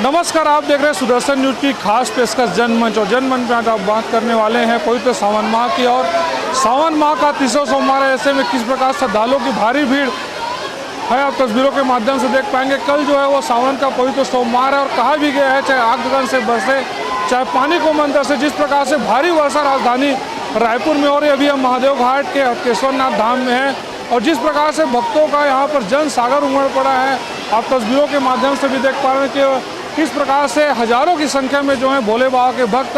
नमस्कार, आप देख रहे हैं सुदर्शन न्यूज की खास पेशकश जनमंच। और जनमंच में आज आप बात करने वाले हैं पवित्र सावन माह की। और सावन माह का 30वां सोमवार है, ऐसे में किस प्रकार श्रद्धालुओं की भारी भीड़ है आप तस्वीरों के माध्यम से देख पाएंगे। कल जो है वो सावन का पवित्र सोमवार है और कहा भी गया है चाहे आग गगन से बरसे चाहे पानी को मंतर से, जिस प्रकार से भारी वर्षा राजधानी रायपुर में हो रही है। अभी हम महादेव घाट के हटकेश्वरनाथ धाम में हैं और जिस प्रकार से भक्तों का यहाँ पर जन सागर उमड़ पड़ा है, आप तस्वीरों के माध्यम से भी देख पा रहे हैं कि किस प्रकार से हजारों की संख्या में जो है भोले बाबा के भक्त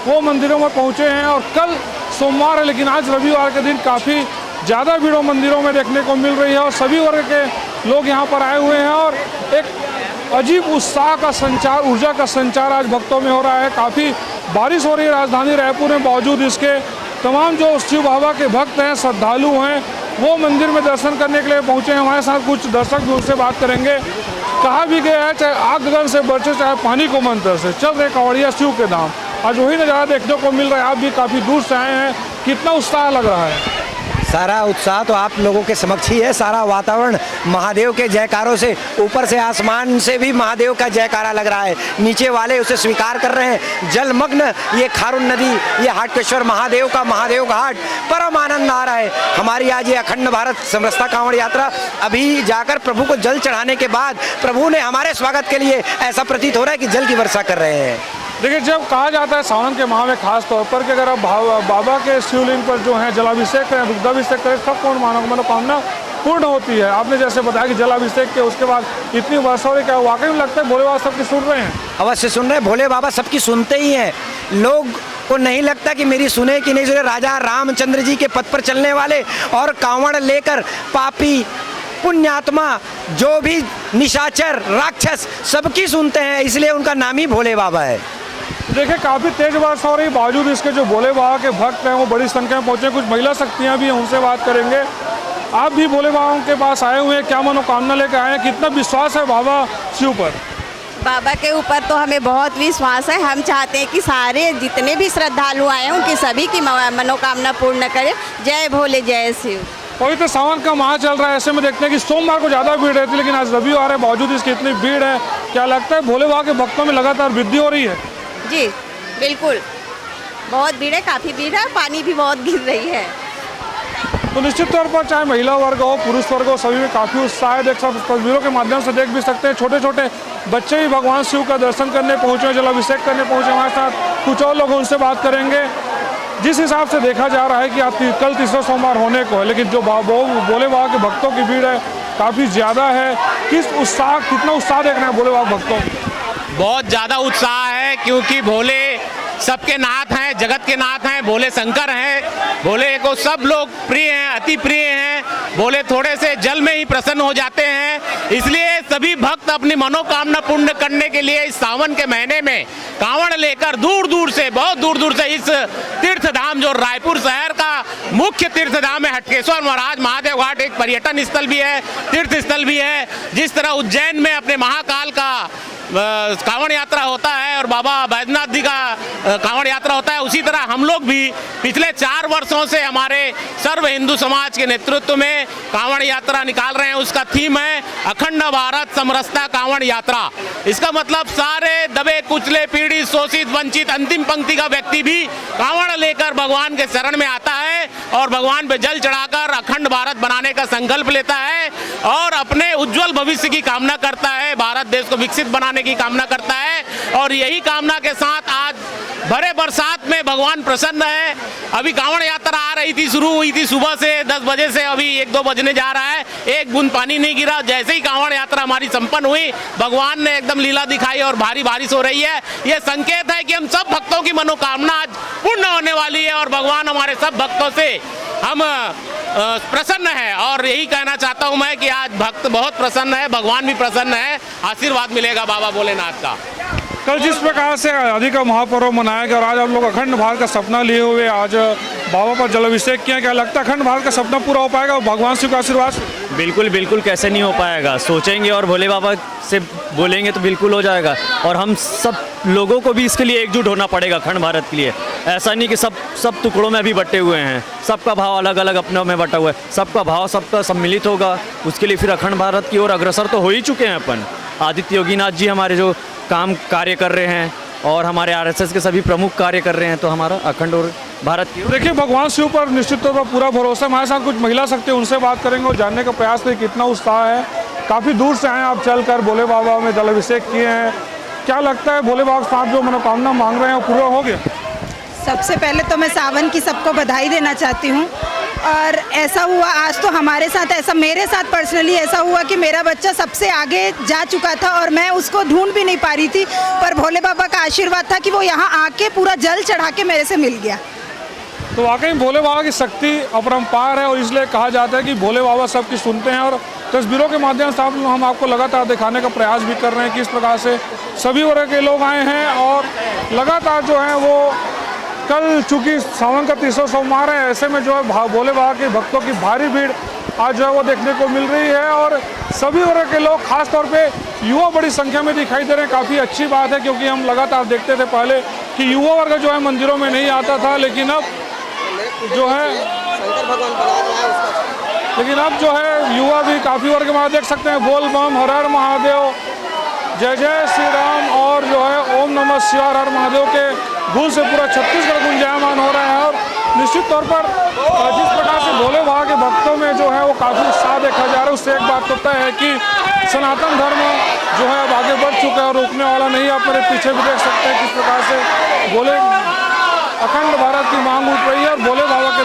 वो मंदिरों में पहुँचे हैं। और कल सोमवार है लेकिन आज रविवार के दिन काफ़ी ज़्यादा भीड़ मंदिरों में देखने को मिल रही है और सभी वर्ग के लोग यहाँ पर आए हुए हैं और एक अजीब उत्साह का संचार, ऊर्जा का संचार आज भक्तों में हो रहा है। काफ़ी बारिश हो रही है राजधानी रायपुर में, बावजूद इसके तमाम जो शिव बाबा के भक्त हैं, श्रद्धालु हैं, वो मंदिर में दर्शन करने के लिए पहुँचे हैं। हमारे साथ कुछ दर्शक भी उनसे बात करेंगे। कहा भी गया है चाहे आग गगन से बरसे चाहे पानी को मंतर से, चल रहे कांवड़िया शिव के धाम। आज वही नज़ारा देखने को मिल रहा है। आप भी काफ़ी दूर से आए हैं, कितना उत्साह लग रहा है? सारा उत्साह तो आप लोगों के समक्ष ही है। सारा वातावरण महादेव के जयकारों से, ऊपर से आसमान से भी महादेव का जयकारा लग रहा है, नीचे वाले उसे स्वीकार कर रहे हैं। जलमग्न ये खारून नदी, ये हाटकेश्वर महादेव का महादेव घाट, परम आनंद आ रहा है। हमारी आज ये अखंड भारत समरसता कांवड़ यात्रा अभी जाकर प्रभु को जल चढ़ाने के बाद प्रभु ने हमारे स्वागत के लिए ऐसा प्रतीत हो रहा है कि जल की वर्षा कर रहे हैं। देखिए, जब कहा जाता है सावन के माह में खास तौर पर कि अगर आप बाबा के शिवलिंग पर जो है जलाभिषेक करें, दुग्धाभिषेक करें, सब कौन मनोकामना पूर्ण होती है। आपने जैसे बताया कि जलाभिषेक के उसके बाद इतनी वर्षा हो रही, क्या वाकई में लगता है भोले बाबा सबकी सुन रहे हैं? अवश्य सुन रहे हैं, भोले बाबा सबकी सुनते ही हैं। लोग को नहीं लगता कि मेरी सुने कि नहीं सुने। राजा रामचंद्र जी के पथ पर चलने वाले और कांवड़ लेकर पापी पुण्यात्मा जो भी निशाचर राक्षस सबकी सुनते हैं, इसलिए उनका नाम ही भोले बाबा है। देखिए, काफ़ी तेज वर्षा हो रही, बावजूद इसके जो भोले बाबा के भक्त हैं वो बड़ी संख्या में पहुँचे। कुछ महिला शक्तियाँ भी हैं, उनसे बात करेंगे। आप भी भोले बाबा के पास आए हुए हैं, क्या मनोकामना लेकर आए हैं? कितना विश्वास है बाबा शिव पर? बाबा के ऊपर तो हमें बहुत विश्वास है। हम चाहते हैं कि सारे जितने भी श्रद्धालु आए हैं उनकी सभी की मनोकामना पूर्ण करें। जय भोले, जय शिव। पवित्र सावन का माह चल रहा है, ऐसे में देखते हैं कि सोमवार को ज़्यादा भीड़ रहती है लेकिन आज रविवार है, बावजूद इसकी इतनी भीड़ है। क्या लगता है भोले बाबा के भक्तों में लगातार वृद्धि हो रही है? जी बिल्कुल, बहुत भीड़ है, काफ़ी भीड़ है, पानी भी बहुत गिर रही है। तो निश्चित तौर पर चाहे महिला वर्ग हो पुरुष वर्ग हो, सभी में काफ़ी उत्साह है। देख सकते तस्वीरों के माध्यम से देख भी सकते हैं, छोटे छोटे बच्चे भी भगवान शिव का दर्शन करने पहुँचे, जलाभिषेक करने पहुँचे। हमारे साथ कुछ और लोग उनसे बात करेंगे। जिस हिसाब से देखा जा रहा है कि आप कल 30वां सोमवार होने को है, लेकिन जो भोले बाबा के भक्तों की भीड़ है काफ़ी ज़्यादा है। कितना उत्साह देखना है भोले बाबा भक्तों? बहुत ज़्यादा उत्साह है, क्योंकि भोले सबके नाथ हैं, जगत के नाथ हैं, भोले शंकर हैं। भोले को सब लोग प्रिय हैं, अति प्रिय हैं। भोले थोड़े से जल में ही प्रसन्न हो जाते हैं, इसलिए सभी भक्त अपनी मनोकामना पूर्ण करने के लिए इस सावन के महीने में कांवड़ लेकर दूर दूर से, बहुत दूर दूर से इस तीर्थ धाम, जो रायपुर शहर का मुख्य तीर्थ धाम है हटकेश्वर महाराज महादेव घाट, एक पर्यटन स्थल भी है, तीर्थ स्थल भी है। जिस तरह उज्जैन में अपने महाकाल का कांवड़ यात्रा होता है और बाबा बैद्यनाथ जी का कांवड़ यात्रा होता है, उसी तरह हम लोग भी पिछले 4 वर्षों से हमारे सर्व हिंदू समाज के नेतृत्व में कांवड़ यात्रा निकाल रहे हैं। उसका थीम है अखंड भारत समरसता कांवड़ यात्रा। इसका मतलब सारे दबे कुचले, पीड़ित, शोषित, वंचित, अंतिम पंक्ति का व्यक्ति भी कांवड़ लेकर भगवान के शरण में आता है और भगवान पे जल चढ़ाकर अखंड भारत बनाने का संकल्प लेता है और अपने उज्जवल भविष्य की कामना करता है, भारत देश को विकसित बनाने की कामना करता है। और यही कामना के साथ आज भरे बरसात में भगवान प्रसन्न है। अभी कांवड़ यात्रा आ रही थी, शुरू हुई थी सुबह से 10 बजे से, अभी 1-2 बजने जा रहा है, एक बूंद पानी नहीं गिरा। जैसे ही कांवड़ यात्रा हमारी संपन्न हुई, भगवान ने एकदम लीला दिखाई और भारी बारिश हो रही है। ये संकेत है कि हम सब भक्तों की मनोकामना आज पूर्ण होने वाली है और भगवान हमारे सब भक्तों से हम प्रसन्न है। और यही कहना चाहता हूं मैं कि आज भक्त बहुत प्रसन्न है, भगवान भी प्रसन्न है, आशीर्वाद मिलेगा बाबा भोलेनाथ का। कल जिस प्रकार से आदि का महापर्व मनाया गया और आज आप लोग अखंड भारत का सपना लिए हुए आज बाबा पर जलाभिषेक किया, क्या लगता है अखंड भारत का सपना पूरा हो पाएगा भगवान शिव का आशीर्वाद? बिल्कुल बिल्कुल, कैसे नहीं हो पाएगा। सोचेंगे और भोले बाबा से बोलेंगे तो बिल्कुल हो जाएगा। और हम सब लोगों को भी इसके लिए एकजुट होना पड़ेगा अखंड भारत के लिए। ऐसा नहीं कि सब टुकड़ों में अभी बटे हुए हैं, सबका भाव अलग अलग अपनों में बटा हुआ है। सबका भाव सबका सम्मिलित होगा, उसके लिए फिर अखंड भारत की ओर अग्रसर तो हो ही चुके हैं अपन। आदित्य योगीनाथ जी हमारे जो काम कार्य कर रहे हैं और हमारे आरएसएस के सभी प्रमुख कार्य कर रहे हैं, तो हमारा अखंड और भारत की देखिए भगवान शिव पर निश्चित तौर पर पूरा भरोसा है। हमारे साथ कुछ महिला शक्ति, उनसे बात करेंगे और जानने का प्रयास करें कितना उत्साह है। काफ़ी दूर से आए आप चलकर, भोले बाबा में जल अभिषेक किए हैं। क्या लगता है भोले बाबा के साथ जो मनोकामना मांग रहे हैं वो पूरा हो गया? सबसे पहले तो मैं सावन की सबको बधाई देना चाहती हूँ। और ऐसा हुआ आज तो हमारे साथ, ऐसा मेरे साथ पर्सनली ऐसा हुआ कि मेरा बच्चा सबसे आगे जा चुका था और मैं उसको ढूंढ भी नहीं पा रही थी, पर भोले बाबा का आशीर्वाद था कि वो यहाँ आके पूरा जल चढ़ा के मेरे से मिल गया। तो वाकई भोले बाबा की शक्ति अपरंपार है और इसलिए कहा जाता है कि भोले बाबा सबकी सुनते हैं। और तस्वीरों के माध्यम से हम आपको लगातार दिखाने का प्रयास भी कर रहे हैं किस प्रकार से सभी वर्ग के लोग आए हैं। और लगातार जो है वो कल चूँकि सावन का 300 सोमवार है, ऐसे में जो है भोले बाबा के भक्तों की भारी भीड़ आज जो है वो देखने को मिल रही है। और सभी वर्ग के लोग, खास तौर पे युवा बड़ी संख्या में दिखाई दे रहे हैं। काफ़ी अच्छी बात है, क्योंकि हम लगातार देखते थे पहले कि युवा वर्ग जो है मंदिरों में नहीं आता था, लेकिन अब जो है युवा भी काफ़ी वर्ग में देख सकते हैं। बोल बम, हर हर महादेव, जय जय श्री राम और जो है ओम नमः शिवाय, हर महादेव के धूल से पूरा छत्तीसगढ़ गुंजायमान हो रहा है। और निश्चित तौर पर जिस प्रकार से भोले बाबा के भक्तों में जो है वो काफ़ी उत्साह देखा जा रहा है, उससे एक बात तो तय है कि सनातन धर्म जो है अब आगे बढ़ चुका है और रुकने वाला नहीं है। आप मेरे पीछे भी देख सकते हैं किस प्रकार से भोले अखंड भारत की मांग उठ रही है और भोले बाबा के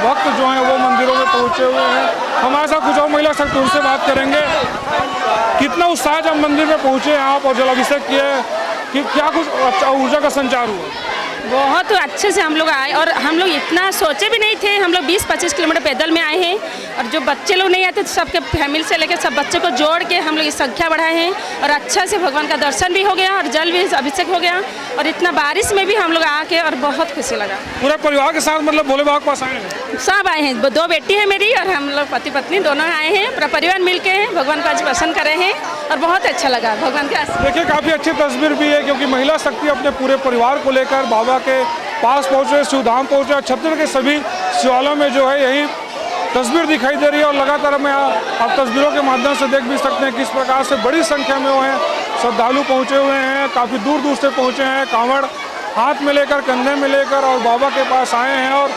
भक्त जो हैं वो मंदिरों में पहुंचे हुए हैं। हमारे साथ कुछ और महिला शक्ति, उनसे बात करेंगे। कितना उत्साह जब मंदिर में पहुंचे आप और जलाभिषेक किए, कि क्या कुछ अच्छा ऊर्जा का संचार हुआ? बहुत अच्छे से हम लोग आए और हम लोग इतना सोचे भी नहीं थे। हम लोग 20-25 किलोमीटर पैदल में आए हैं और जो बच्चे लोग नहीं आते तो सबके फैमिली से लेकर सब बच्चे को जोड़ के हम लोग ये संख्या बढ़ाए हैं और अच्छा से भगवान का दर्शन भी हो गया और जल भी अभिषेक हो गया। और इतना बारिश में भी हम लोग आके और बहुत खुशी लगा। पूरे परिवार के साथ मतलब भोले बाबा के पास आए हैं? सब आए हैं, 2 बेटी है मेरी और हम लोग पति पत्नी दोनों आए हैं। पूरा परिवार मिल के भगवान का आज दर्शन करे हैं और बहुत अच्छा लगा भगवान का। देखिए काफ़ी अच्छी तस्वीर भी है, क्योंकि महिला शक्ति अपने पूरे परिवार को लेकर बाबा के पास पहुँचे, शिवधाम पहुँचे। और छत्तीसगढ़ के सभी शिवालयों में जो है यही तस्वीर दिखाई दे रही है। और लगातार में आप तस्वीरों के माध्यम से देख भी सकते हैं किस प्रकार से बड़ी संख्या में वो हैं श्रद्धालु पहुँचे हुए हैं। काफ़ी दूर दूर से पहुँचे हैं, कांवड़ हाथ में लेकर, कंधे में लेकर और बाबा के पास आए हैं। और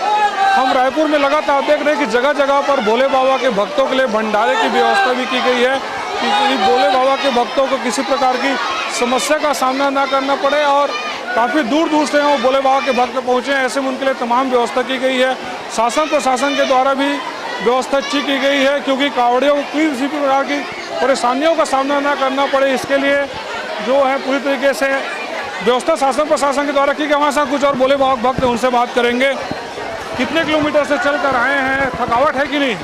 हम रायपुर में लगातार देख रहे हैं कि जगह जगह पर भोले बाबा के भक्तों के लिए भंडारे की व्यवस्था भी की गई है, कि भोले बाबा के भक्तों को किसी प्रकार की समस्या का सामना ना करना पड़े। और काफ़ी दूर दूर से वो भोले बाबा के भक्त पहुँचे हैं, ऐसे में उनके लिए तमाम व्यवस्था की गई है। शासन प्रशासन के द्वारा भी व्यवस्था अच्छी की गई है, क्योंकि कांवड़ियों को किसी भी प्रकार की परेशानियों का सामना ना करना पड़े, इसके लिए जो है पूरी तरीके से व्यवस्था शासन प्रशासन के द्वारा की गई। हमारे साथ कुछ और भोले बाबा भक्त हैं, उनसे बात करेंगे। कितने किलोमीटर से चल कर आए हैं, थकावट है कि नहीं?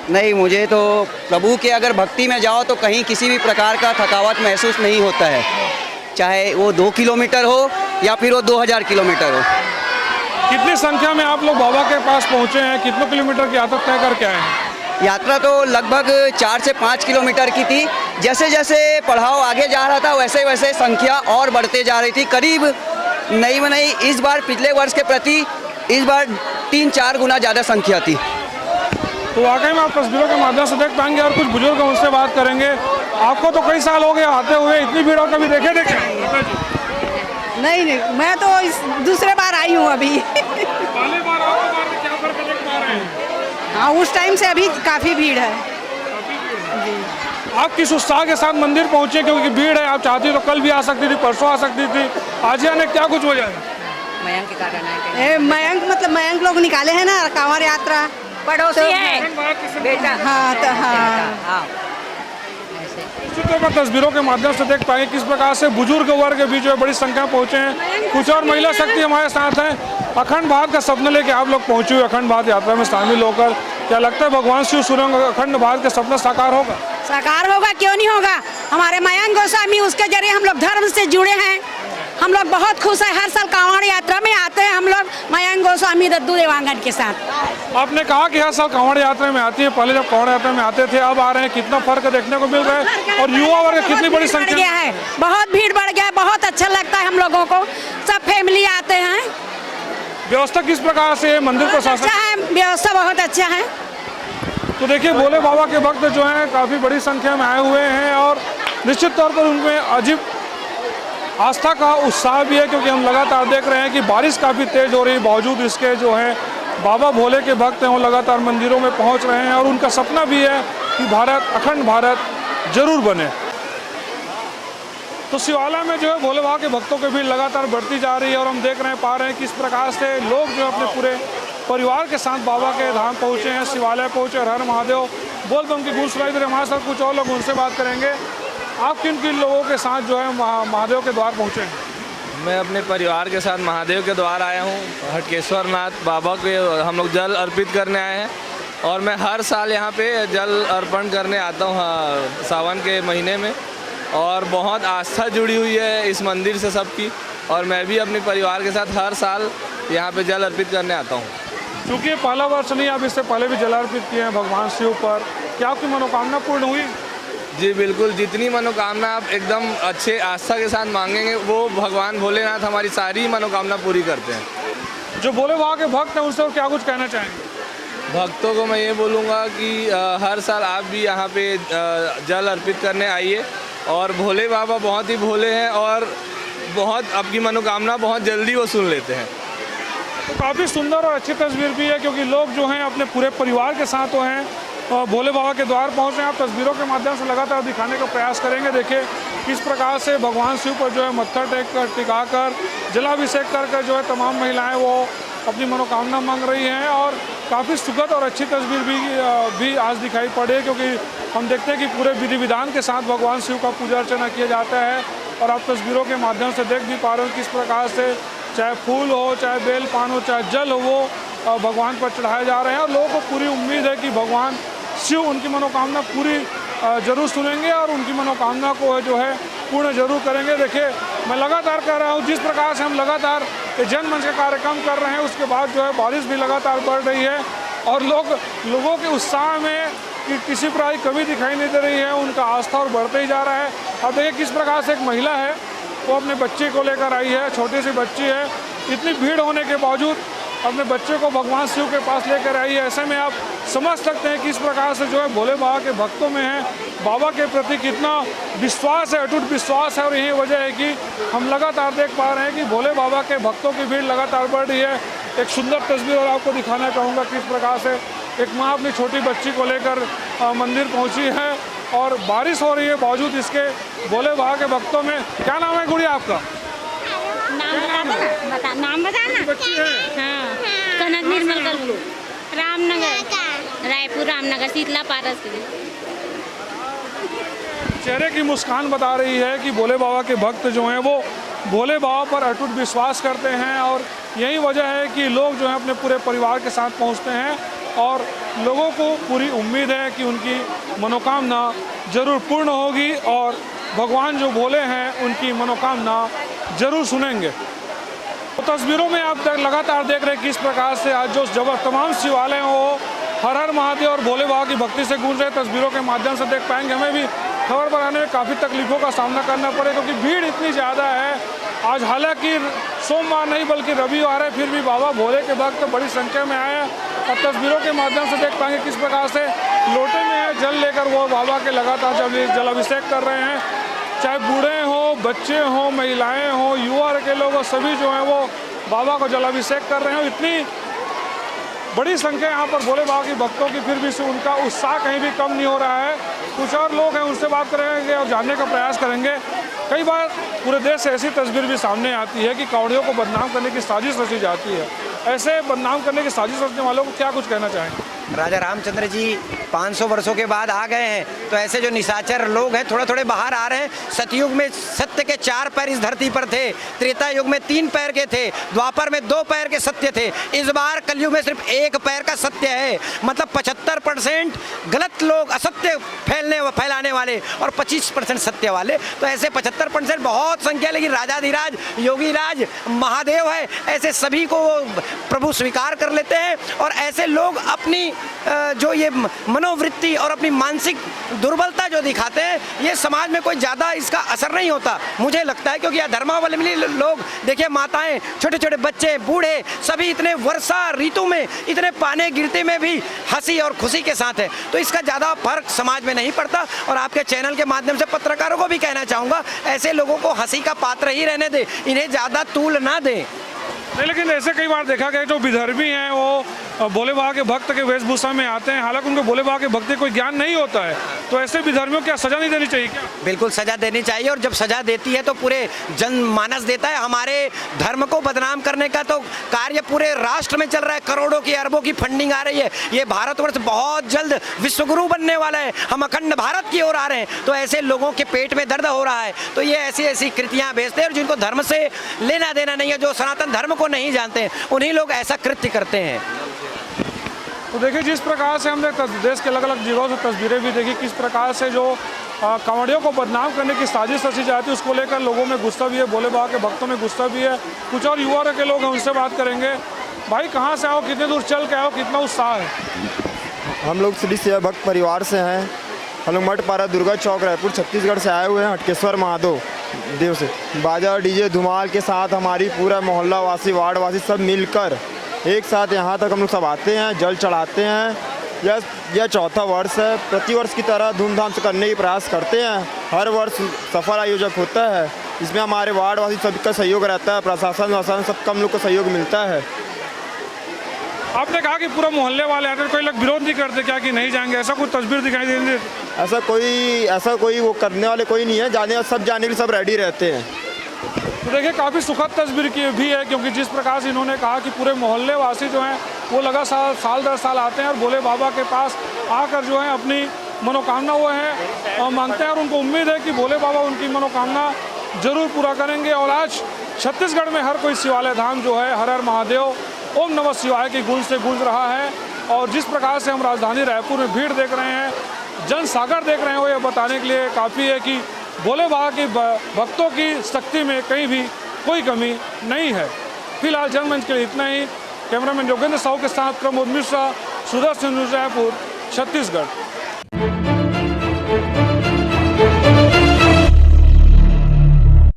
नहीं, मुझे तो प्रभु के अगर भक्ति में जाओ तो कहीं किसी भी प्रकार का थकावट महसूस नहीं होता है, चाहे वो 2 किलोमीटर हो या फिर वो 2000 किलोमीटर हो। कितनी संख्या में आप लोग बाबा के पास पहुंचे हैं? कितने किलोमीटर की यात्रा तय करके आए हैं? यात्रा तो लगभग 4 से 5 किलोमीटर की थी। जैसे जैसे पड़ाव आगे जा रहा था वैसे वैसे संख्या और बढ़ते जा रही थी। करीब नहीं इस बार पिछले वर्ष के प्रति इस बार 3-4 गुना ज़्यादा संख्या थी। तो वाकई में आप तस्वीरों के माध्यम से देख पाएंगे। और कुछ बुजुर्ग हैं, उनसे बात करेंगे। आपको तो कई साल हो गए आते हुए, इतनी भीड़ कभी देखे? नहीं, मैं तो दूसरे बार आई हूँ अभी। पहले बार क्या फर्क देख पा रहे हैं? हाँ, उस टाइम से अभी काफ़ी भीड़ है। आप किस उत्साह के साथ मंदिर पहुंचे? क्योंकि भीड़ है, आप चाहती तो कल भी आ सकती थी, परसों आ सकती थी, आज आने क्या कुछ वजह है? मयंक के कारण मयंक मतलब मयंक लोग निकाले हैं ना कांवड़ यात्रा, पड़ोसी है बेटा। हाँ तो हाँ, तस्वीरों के माध्यम से देख पाएंगे किस प्रकार से बुजुर्ग वर्ग के बीच बड़ी संख्या पहुंचे हैं। कुछ और महिला शक्ति हमारे साथ हैं। अखंड भारत का सपना लेके आप लोग पहुंचे हुए अखंड भारत यात्रा में शामिल होकर, क्या लगता है भगवान शिव सुरंग अखंड भारत का सपना साकार होगा? साकार होगा, क्यों नहीं होगा। हमारे मयंक गोस्वामी उसके जरिए हम लोग धर्म से जुड़े हैं। हम लोग बहुत खुश हैं, हर साल कांवड़ यात्रा में आते हैं हम लोग मयंक गोस्वामी दद्दू देवांगन के साथ। आपने कहा कि हर साल कांवड़ यात्रा में आती है, पहले जब कांवड़ यात्रा में आते थे, अब आ रहे हैं, कितना फर्क देखने को मिल रहा है? और युवा वर्ग कितनी बड़ी संख्या है, बहुत भीड़ बढ़ गया है, बहुत अच्छा लगता है हम लोगों को। सब फैमिली आते हैं। व्यवस्था किस प्रकार से मंदिर प्रशासन? अच्छा है, व्यवस्था बहुत अच्छा है। तो देखिए भोले बाबा के भक्त जो हैं काफ़ी बड़ी संख्या में आए हुए हैं और निश्चित तौर पर उनमें अजीब आस्था का उत्साह भी है, क्योंकि हम लगातार देख रहे हैं कि बारिश काफ़ी तेज़ हो रही है, बावजूद इसके जो है बाबा भोले के भक्त हैं वो लगातार मंदिरों में पहुंच रहे हैं और उनका सपना भी है कि भारत, अखंड भारत जरूर बने। तो शिवालय में जो है भोले बाबा के भक्तों की भीड़ लगातार बढ़ती जा रही है और हम देख रहे हैं, पा रहे हैं किस प्रकार से लोग जो अपने पूरे परिवार के साथ बाबा के धाम पहुँचे हैं, शिवालय पहुँचे। हर हर महादेव बोल बम की गूंज सुनाई दे रही है। हमारे साथ कुछ और लोग, उनसे बात करेंगे। आप किन किन लोगों के साथ जो है महादेव के द्वार पहुँचे हैं? मैं अपने परिवार के साथ महादेव के द्वार आया हूँ। हटकेश्वर नाथ बाबा के हम लोग जल अर्पित करने आए हैं और मैं हर साल यहाँ पे जल अर्पण करने आता हूँ सावन के महीने में, और बहुत आस्था जुड़ी हुई है इस मंदिर से सबकी, और मैं भी अपने परिवार के साथ हर साल यहाँ पे जल अर्पित करने आता हूँ। क्योंकि ये पहला वर्ष नहीं, आप इससे पहले भी जल अर्पित किए हैं भगवान शिव पर, क्या आपकी मनोकामना पूर्ण हुई? जी बिल्कुल, जितनी मनोकामना आप एकदम अच्छे आस्था के साथ मांगेंगे वो भगवान भोलेनाथ हमारी सारी मनोकामना पूरी करते हैं। जो भोले बाबा के भक्त हैं उनसे क्या कुछ कहना चाहेंगे? भक्तों को मैं ये बोलूँगा कि हर साल आप भी यहाँ पे जल अर्पित करने आइए, और भोले बाबा बहुत ही भोले हैं और बहुत आपकी मनोकामना बहुत जल्दी वो सुन लेते हैं। तो काफ़ी सुंदर और अच्छी तस्वीर भी है, क्योंकि लोग जो हैं अपने पूरे परिवार के साथ वो हैं भोले बाबा के द्वार पहुँचे हैं। आप तस्वीरों के माध्यम से लगातार दिखाने का प्रयास करेंगे। देखिए किस प्रकार से भगवान शिव पर जो है मत्था टिका कर जलाभिषेक कर जो है तमाम महिलाएं वो अपनी मनोकामना मांग रही हैं, और काफ़ी सुखद और अच्छी तस्वीर भी आज दिखाई पड़े, क्योंकि हम देखते हैं कि पूरे विधि विधान के साथ भगवान शिव का पूजा अर्चना किया जाता है। और आप तस्वीरों के माध्यम से देख भी पा रहे हो किस प्रकार से चाहे फूल हो, चाहे बेल पान हो, चाहे जल हो, वो भगवान पर चढ़ाए जा रहे हैं। और लोगों को पूरी उम्मीद है कि भगवान शिव उनकी मनोकामना पूरी जरूर सुनेंगे और उनकी मनोकामना को जो है पूर्ण जरूर करेंगे। देखिए मैं लगातार कह रहा हूँ, जिस प्रकार से हम लगातार जनमंच का कार्यक्रम कर रहे हैं, उसके बाद जो है बारिश भी लगातार बढ़ रही है और लोगों के उत्साह में कि किसी प्रकार की कमी दिखाई नहीं दे रही है, उनका आस्था और बढ़ते ही जा रहा है। अब देखिए किस प्रकार से एक महिला है वो अपने बच्चे को लेकर आई है, छोटी सी बच्ची है, इतनी भीड़ होने के बावजूद अपने बच्चे को भगवान शिव के पास लेकर आई है। ऐसे में आप समझ सकते हैं कि इस प्रकार से जो है भोले बाबा के भक्तों में है बाबा के प्रति कितना विश्वास है, अटूट विश्वास है। और यही वजह है कि हम लगातार देख पा रहे हैं कि भोले बाबा के भक्तों की भीड़ लगातार बढ़ रही है। एक सुंदर तस्वीर और आपको दिखाना चाहूँगा किस प्रकार से एक माँ अपनी छोटी बच्ची को लेकर मंदिर पहुँची है और बारिश हो रही है, बावजूद इसके भोले बाबा के भक्तों में। क्या नाम है गुड़िया आपका? नाम बताना। बच्ची है? हाँ, कनक निर्मल कल रामनगर, रायपुर रामनगर, शीतला पारस के चेहरे की मुस्कान बता रही है कि भोले बाबा के भक्त जो हैं वो भोले बाबा पर अटूट विश्वास करते हैं। और यही वजह है कि लोग जो हैं अपने पूरे परिवार के साथ पहुंचते हैं और लोगों को पूरी उम्मीद है कि उनकी मनोकामना जरूर पूर्ण होगी और भगवान जो भोले हैं उनकी मनोकामना जरूर सुनेंगे। तो तस्वीरों में आप लगातार देख रहे हैं किस प्रकार से आज जो तमाम शिवालय हो हर हर महादेव और भोले बाबा की भक्ति से गूंज रहे। तस्वीरों के माध्यम से देख पाएंगे, हमें भी खबर बनाने में काफ़ी तकलीफ़ों का सामना करना पड़े क्योंकि भीड़ इतनी ज़्यादा है। आज हालांकि सोमवार नहीं बल्कि रविवार है, फिर भी बाबा भोले के भक्त बड़ी संख्या में आए हैं। और तस्वीरों के माध्यम से देख पाएंगे किस प्रकार से लोटे में है जल लेकर वो बाबा के लगातार जलाभिषेक कर रहे हैं। चाहे बूढ़े हों, बच्चे हों, महिलाएं हों, युवा के लोग सभी जो हैं वो बाबा को जलाभिषेक कर रहे हैं। इतनी बड़ी संख्या यहाँ पर भोले बाबा की भक्तों की, फिर भी उनका उत्साह कहीं भी कम नहीं हो रहा है। कुछ और लोग हैं उनसे बात करेंगे और जानने का प्रयास करेंगे। कई बार पूरे देश से ऐसी तस्वीर भी सामने आती है कि कांवड़ियों को बदनाम करने की साजिश रची जाती है। ऐसे बदनाम करने की साजिश रचने वालों को क्या कुछ कहना चाहेंगे? राजा रामचंद्र जी 500 वर्षों के बाद आ गए हैं, तो ऐसे जो निशाचर लोग हैं थोड़े थोड़े बाहर आ रहे हैं। सतयुग में सत्य के 4 पैर इस धरती पर थे, त्रेता युग में 3 पैर के थे, द्वापर में 2 पैर के सत्य थे। इस बार कलयुग में सिर्फ 1 पैर का सत्य है। मतलब 75% गलत लोग, असत्य फैलाने वाले और 25% सत्य वाले। तो ऐसे 75% बहुत संख्या, लेकिन राजाधिराज योगीराज महादेव है, ऐसे सभी को प्रभु स्वीकार कर लेते हैं। और ऐसे लोग अपनी जो ये मनोवृत्ति और अपनी मानसिक दुर्बलता जो दिखाते हैं, ये समाज में कोई ज़्यादा इसका असर नहीं होता मुझे लगता है, क्योंकि यह धर्मावलंबी लोग देखिए, माताएं, छोटे छोटे बच्चे, बूढ़े, सभी इतने वर्षा ऋतु में इतने पाने गिरते में भी हंसी और खुशी के साथ है। तो इसका ज़्यादा फर्क समाज में नहीं पड़ता। और आपके चैनल के माध्यम से पत्रकारों को भी कहना चाहूँगा, ऐसे लोगों को हंसी का पात्र ही रहने दे, इन्हें ज़्यादा तूल ना दें। नहीं, लेकिन ऐसे कई बार देखा गया जो विधर्मी हैं वो भोले बाबा के भक्त के वेशभूषा में आते हैं, हालांकि उनको भोले बाबा के भक्ति कोई ज्ञान नहीं होता है, तो ऐसे विधर्मियों को क्या सजा नहीं देनी चाहिए क्या? बिल्कुल सजा देनी चाहिए, और जब सजा देती है तो पूरे जनमानस देता है। हमारे धर्म को बदनाम करने का तो कार्य पूरे राष्ट्र में चल रहा है, करोड़ों की अरबों की फंडिंग आ रही है। ये भारतवर्ष बहुत जल्द विश्वगुरु बनने वाला है, हम अखंड भारत की ओर आ रहे हैं। तो ऐसे लोगों के पेट में दर्द हो रहा है, तो ये ऐसी ऐसी कृतियाँ भेजते हैं, और जिनको धर्म से लेना देना नहीं है, जो सनातन धर्म को नहीं जानते हैं, उन्हीं लोग ऐसा कृत्य करते हैं। तो देखिए, जिस प्रकार से हमने देश के अलग अलग जगहों से तस्वीरें भी देखी, किस प्रकार से जो कांवड़ियों को बदनाम करने की साजिश रची जाती है, उसको लेकर लोगों में गुस्सा भी है, भोले बाबा के भक्तों में गुस्सा भी है। कुछ और युवा के लोग हैं, उनसे बात करेंगे। भाई, कहाँ से आओ, कितने दूर चल के आओ, कितना उत्साह है? हम लोग श्री सेवा भक्त परिवार से हैं। हम लोग मठपारा दुर्गा चौक रायपुर छत्तीसगढ़ से आए हुए हैं, हटकेश्वर महादेव देव से। बाजा डीजे धुमाल के साथ हमारी पूरा मोहल्ला वासी, वार्ड वासी सब मिलकर एक साथ यहाँ तक हम लोग सब आते हैं, जल चढ़ाते हैं। यह चौथा वर्ष है। प्रतिवर्ष की तरह धूमधाम से करने की प्रयास करते हैं। हर वर्ष सफल आयोजक होता है, इसमें हमारे वार्ड वासी सबका सहयोग रहता है, प्रशासन सबका हम लोग को सहयोग मिलता है। आपने कहा कि पूरा मोहल्ले वाले आते हैं, कोई लोग विरोध नहीं करते क्या कि नहीं जाएंगे, ऐसा कोई तस्वीर दिखाई दे रही है? ऐसा कोई वो करने वाले कोई नहीं है, सब जाने के लिए सब रेडी रहते हैं। तो देखिए, काफ़ी सुखद तस्वीर की भी है, क्योंकि जिस प्रकार से इन्होंने कहा कि पूरे मोहल्ले वासी जो हैं वो लगातार साल दर साल आते हैं और भोले बाबा के पास आकर जो है अपनी मनोकामना वो है और मांगते हैं, और उनको उम्मीद है कि भोले बाबा उनकी मनोकामना जरूर पूरा करेंगे। और आज छत्तीसगढ़ में हर कोई शिवालय धाम जो है हर हर महादेव, ओम नमः शिवाय की गूंज से गूंज रहा है। और जिस प्रकार से हम राजधानी रायपुर में भीड़ देख रहे हैं, जन सागर देख रहे हैं, वो ये बताने के लिए काफ़ी है कि भोले बाबा के भक्तों की शक्ति में कहीं भी कोई कमी नहीं है। फिलहाल जनमंच के लिए इतना ही। कैमरामैन योगेंद्र साहू के साथ प्रमोद मिश्रा, सुदर्शन न्यूज़ रायपुर, छत्तीसगढ़।